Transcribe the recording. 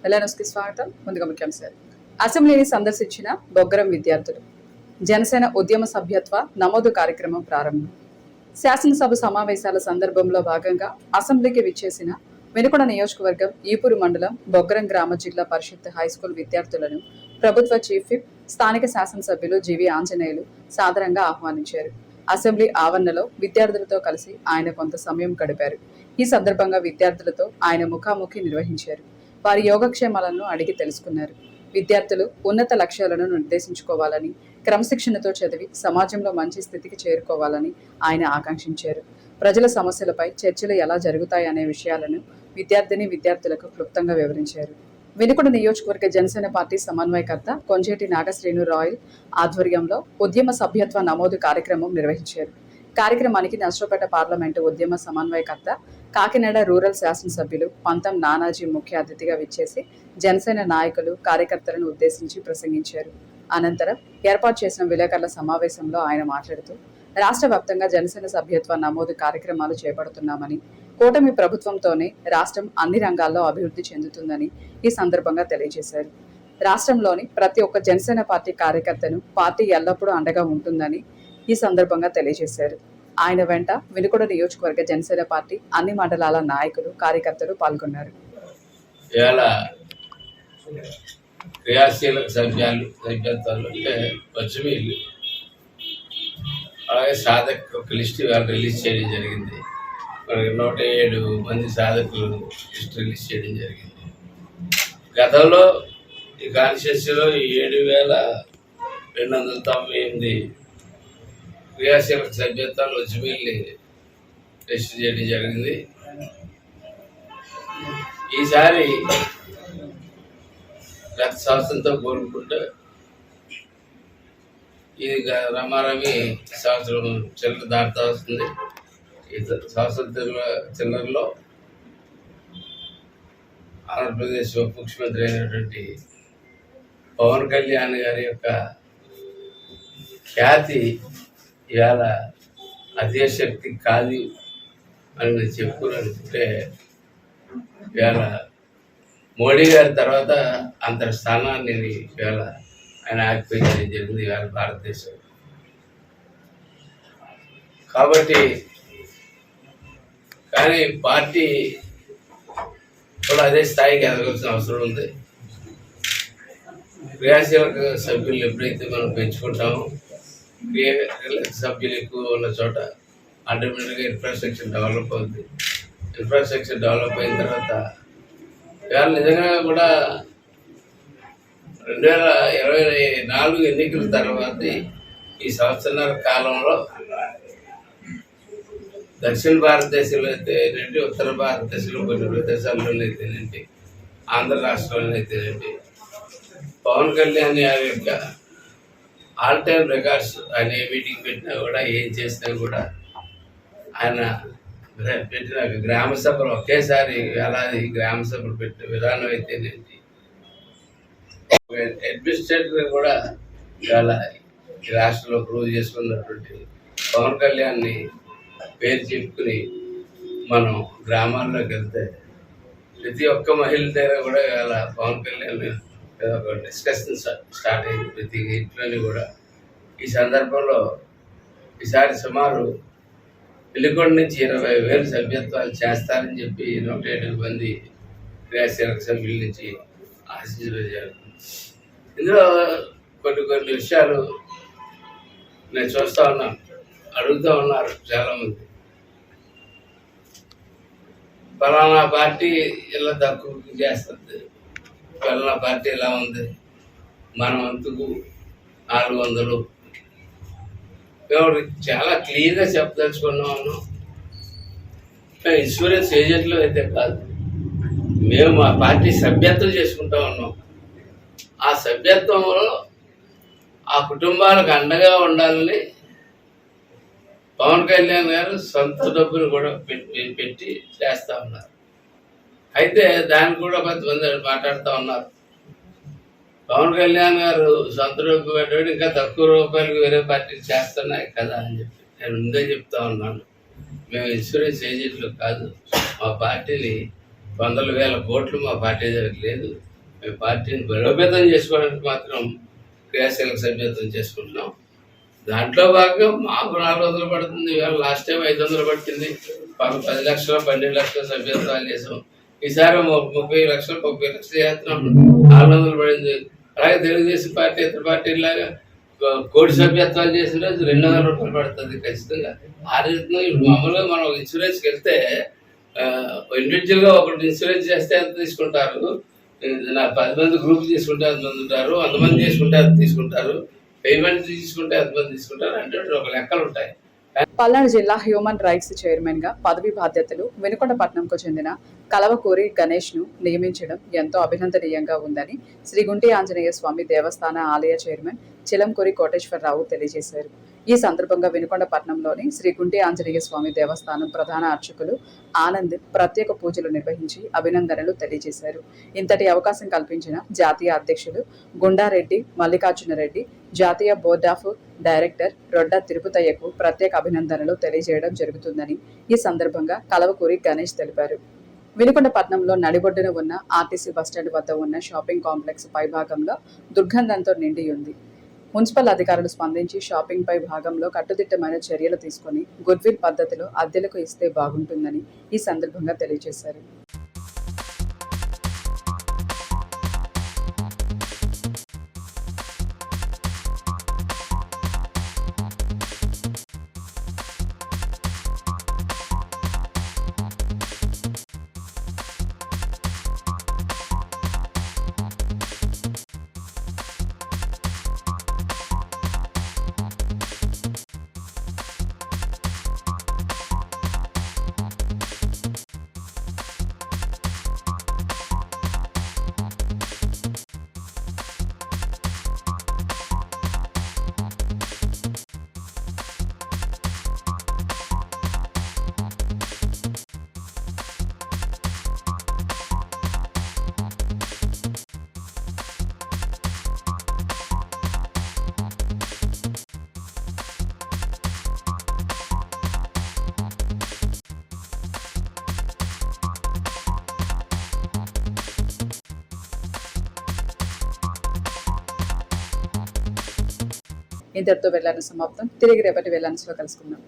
ఎల్ఎన్ఎస్కి స్వాగతం. ముందుగా ముఖ్యాంశాలు. అసెంబ్లీని సందర్శించిన బొగ్గరం విద్యార్థులు. జనసేన ఉద్యమ సభ్యత్వ నమోదు కార్యక్రమం ప్రారంభం. శాసనసభ సమావేశాల సందర్భంలో భాగంగా అసెంబ్లీకి విచ్చేసిన వెనుకొండ నియోజకవర్గం ఈపూరు మండలం బొగ్గరం గ్రామ జిల్లా పరిషత్ హైస్కూల్ విద్యార్థులను ప్రభుత్వ చీఫ్ విప్ స్థానిక శాసనసభ్యులు జీవి ఆంజనేయులు సాదరంగా ఆహ్వానించారు. అసెంబ్లీ ఆవరణలో విద్యార్థులతో కలిసి ఆయన కొంత సమయం గడిపారు. ఈ సందర్భంగా విద్యార్థులతో ఆయన ముఖాముఖి నిర్వహించారు. వారి యోగక్షేమాలను అడిగి తెలుసుకున్నారు. విద్యార్థులు ఉన్నత లక్ష్యాలను నిర్దేశించుకోవాలని, క్రమశిక్షణతో చదివి సమాజంలో మంచి స్థితికి చేరుకోవాలని ఆయన ఆకాంక్షించారు. ప్రజల సమస్యలపై చర్చలు ఎలా జరుగుతాయనే విషయాలను విద్యార్థులకు క్లుప్తంగా వివరించారు. వెనుకొండ నియోజకవర్గ జనసేన పార్టీ సమన్వయకర్త కొంజేటి నాగశ్రీను రాయల్ ఆధ్వర్యంలో ఉద్యమ సభ్యత్వ నమోదు కార్యక్రమం నిర్వహించారు. కార్యక్రమానికి నర్సరావుపేట పార్లమెంటు ఉద్యమ సమన్వయకర్త, కాకినాడ రూరల్ శాసనసభ్యులు పంతం నానాజీ ముఖ్య అతిథిగా విచ్చేసి జనసేన నాయకులు, కార్యకర్తలను ఉద్దేశించి ప్రసంగించారు. అనంతరం ఏర్పాటు చేసిన విలేకరుల సమావేశంలో ఆయన మాట్లాడుతూ, రాష్ట్ర వ్యాప్తంగా జనసేన సభ్యత్వ నమోదు కార్యక్రమాలు చేపడుతున్నామని, కూటమి ప్రభుత్వంతోనే రాష్ట్రం అన్ని రంగాల్లో అభివృద్ధి చెందుతుందని ఈ సందర్భంగా తెలియజేశారు. రాష్ట్రంలోని ప్రతి ఒక్క జనసేన పార్టీ కార్యకర్తను పార్టీ ఎల్లప్పుడూ అండగా ఉంటుందని ఈ సందర్భంగా తెలియజేశారు. ఆయన వెంట వెనుకొండ నియోజకవర్గ జనసేన పార్టీ అన్ని మండలాల నాయకులు, కార్యకర్తలు పాల్గొన్నారు. క్రియాశీలక సభ్యత్వాలు అంటే పచ్చిమీళ్ళు, అలాగే సాధక ఒక లిస్ట్ ఇవాళ రిలీజ్ చేయడం జరిగింది. మనకి 107 మంది సాధకులు లిస్ట్ రిలీజ్ చేయడం జరిగింది. గతంలో ఈ కాన్స్టిట్యూన్సీలో 7,298 క్రియాశీలక సభ్యత్వాలు పచ్చిమీళ్ళని రిజిస్టర్ చేయడం జరిగింది. ఈసారి గత సంవత్సరంతో కోరుకుంటే ఇది రమారమి సంవత్సరం చిల్లర దాటుతా వస్తుంది. ఈ సంవత్సరం చిల్లరలో ఆంధ్రప్రదేశ్ ఉప ముఖ్యమంత్రి అయినటువంటి పవన్ కళ్యాణ్ గారి యొక్క ఖ్యాతి ఇవాళ అతిశక్తి కాదు అని నేను చెప్పుకోవాలనుకుంటే, ఇవాళ మోడీ గారి తర్వాత అంతటి స్థానాన్ని ఇవాళ ఆయన ఆక్యుపై చేయడం జరిగింది ఇవాళ భారతదేశం. కాబట్టి కానీ పార్టీ కూడా అదే స్థాయికి ఎదగాల్సిన అవసరం ఉంది. క్రియాశీలక సభ్యులు ఎప్పుడైతే మనం పెంచుకుంటామో, క్రియాశీలక సభ్యులు ఎక్కువ ఉన్న చోట ఆటోమేటిక్గా ఇన్ఫ్రాస్ట్రక్చర్ డెవలప్ అవుతుంది. ఇన్ఫ్రాస్ట్రక్చర్ డెవలప్ అయిన తర్వాత ఇవాళ నిజంగా కూడా 2024 ఎన్నికల తర్వాత ఈ సంవత్సరాల కాలంలో దక్షిణ భారతదేశంలో అయితేనండి, ఉత్తర భారతదేశంలో కొన్ని ప్రదేశాల్లోనే అయితేనండి, ఆంధ్ర రాష్ట్రంలో అయితేనండి, పవన్ కళ్యాణ్ గారి యొక్క ఆల్ టైమ్ రికార్డ్స్ ఆయన ఏ మీటింగ్ పెట్టినా కూడా, ఏం చేసినా కూడా ఆయన పెట్టిన గ్రామ సభలు ఒకేసారి వేలాది గ్రామ సభలు పెట్టిన విధానం అయితేనేంటి, అడ్మినిస్ట్రేటర్ కూడా ఇవాళ ఈ రాష్ట్రంలో ప్రూవ్ చేసుకున్నటువంటి పవన్ కళ్యాణ్ని పేరు చెప్పుకుని మనం గ్రామాల్లోకి వెళ్తే ప్రతి ఒక్క మహిళ దగ్గర కూడా ఇవాళ పవన్ కళ్యాణ్ ఒక డిస్కషన్ స్టార్ట్ అయింది ప్రతి ఇంట్లోని కూడా. ఈ సందర్భంలో ఈసారి సుమారు వెలుగొండ నుంచి 20,000 సభ్యత్వాలు చేస్తారని చెప్పి 107 మంది క్రియాశీలక సభ్యుల నుంచి ఆశించారు. ఇందులో కొన్ని విషయాలు నేను చూస్తూ ఉన్నాను, అడుగుతూ ఉన్నారు చాలామంది. ఫలానా పార్టీ ఇలా తక్కువ చేస్తుంది, ఫలానా పార్టీ ఎలా ఉంది, మనం అంతకు 400. మేము చాలా క్లియర్గా చెప్పదలుచుకున్నాము, మేము ఇన్సూరెన్స్ ఏజెంట్లు అయితే కాదు, మేము మా పార్టీ సభ్యత్వం చేసుకుంటా ఉన్నాం. ఆ సభ్యత్వంలో ఆ కుటుంబాలకు అండగా ఉండాలని పవన్ కళ్యాణ్ గారు సొంత డబ్బులు కూడా పెట్టి చేస్తూ ఉన్నారు. అయితే దాన్ని కూడా కొంతమంది మాట్లాడుతూ ఉన్నారు, పవన్ కళ్యాణ్ గారు సొంత డబ్బు పెట్టడం ఇంకా తక్కువ రూపాయలకు వేరే పార్టీలు చేస్తున్నాయి కదా అని చెప్పి నేను ముందే చెప్తా ఉన్నాను. మేము ఇన్సూరెన్స్ ఏజెంట్లు కాదు, మా పార్టీని 100,000 కోట్లు మా పార్టీ దగ్గర లేదు. మేము పార్టీని బలోపేతం చేసుకోవడానికి మాత్రం క్రియాశీలక సభ్యత్వం చేసుకుంటున్నాం. దాంట్లో భాగంగా మాకు 400 పడుతుంది, ఇవాళ లాస్ట్ టైం 500 పట్టింది. 10 లక్షలు 12 లక్షల సభ్యత్వాలు చేసాం. ఈసారి 30 లక్షలు చేస్తున్నాం, 400 పడింది. అలాగే తెలుగుదేశం పార్టీ ఇతర పార్టీలాగా కోటి సభ్యత్వాలు చేసిన రోజు 200 రూపాయలు పడుతుంది ఖచ్చితంగా. ఆ రీతిలో ఇప్పుడు మామూలుగా మనం ఇన్సూరెన్స్కి వెళ్తే ఇండివిజువల్గా ఒకటి ఇన్సూరెన్స్ చేస్తే ఎంత తీసుకుంటారు, 10 మంది గ్రూప్ తీసుకుంటే 100 మంది ఉంటారు, 100 మంది తీసుకుంటే అంత తీసుకుంటారు, 1000 మంది తీసుకుంటే 100 మంది తీసుకుంటారు అంటే ఒక లెక్కలు ఉంటాయి. పల్నాడు జిల్లా హ్యూమన్ రైట్స్ చైర్మన్ గా పదవి బాధ్యతలు వినుకొండపట్నంకు చెందిన కలవకూరి గణేష్ ను నియమించడం ఎంతో అభినందనీయంగా ఉందని శ్రీ గుంటి ఆంజనేయ స్వామి దేవస్థాన ఆలయ చైర్మన్ చిలంకూరి కోటేశ్వరరావు తెలియజేశారు. ఈ సందర్భంగా వినుకొండపట్నంలోని శ్రీ గుంటి ఆంజనేయ స్వామి దేవస్థానం ప్రధాన అర్చకులు ఆనంద్ ప్రత్యేక పూజలు నిర్వహించి అభినందనలు తెలియజేశారు. ఇంతటి అవకాశం కల్పించిన జాతీయ అధ్యక్షులు గుండారెడ్డి మల్లికార్జునరెడ్డి, జాతీయ బోర్డ్ ఆఫ్ డైరెక్టర్ రొడ్డ తిరుపతయ్యకు ప్రత్యేక అభినందనలు తెలియజేయడం జరుగుతుందని ఈ సందర్భంగా కలవకూరి గణేష్ తెలిపారు. వినుకొండపట్నంలో నడిబొడ్డున ఉన్న ఆర్టీసీ బస్టాండ్ వద్ద ఉన్న షాపింగ్ కాంప్లెక్స్ పై భాగంలో దుర్గంధంతో నిండి ఉంది. మున్సిపల్ అధికారులు స్పందించి షాపింగ్ పై భాగంలో కట్టుదిట్టమైన చర్యలు తీసుకుని గుడ్విల్ పద్ధతిలో అద్దెలకు ఇస్తే బాగుంటుందని ఈ సందర్భంగా తెలియజేశారు. ఇంతటితో వెళ్ళాను సమాప్తం. తిరిగి రేపటి వెళ్ళాను కలుసుకుందాం.